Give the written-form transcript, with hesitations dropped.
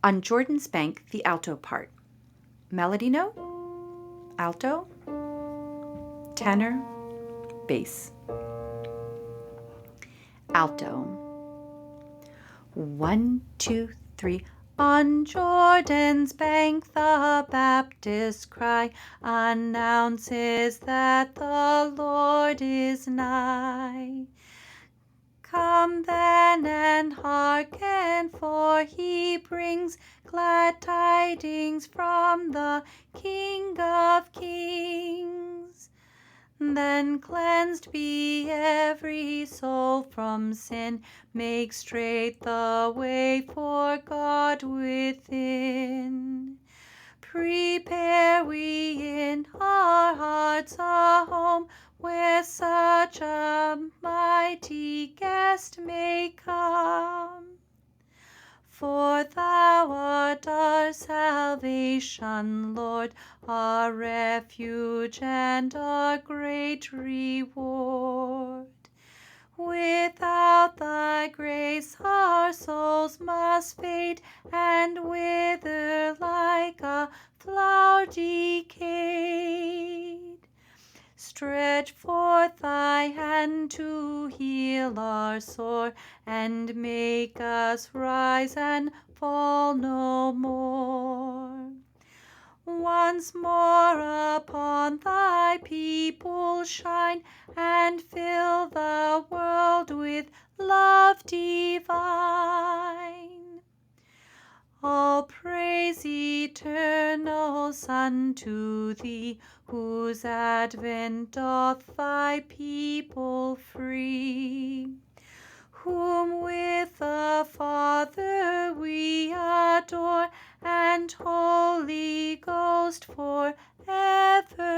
On Jordan's bank, the alto part. Melody note, alto, tenor, bass. Alto. 1, 2, 3. On Jordan's bank the Baptist cry announces that the Lord is nigh. Come then and hearken, for he brings glad tidings from the King of Kings. Then cleansed be every soul from sin, make straight the way for God within. Prepare we in our hearts a home where such a mighty guest may come. For thou art our salvation, Lord, our refuge and our great reward. Without thy grace our souls must fade and wither like a flower decayed. Stretch forth thy hand to heal our sore, and make us rise and fall no more. Once more upon thy people shine, and fill the world with love divine. All praise, eternal Son, to thee, whose advent doth thy people free, whom with the Father we adore, and Holy Ghost for ever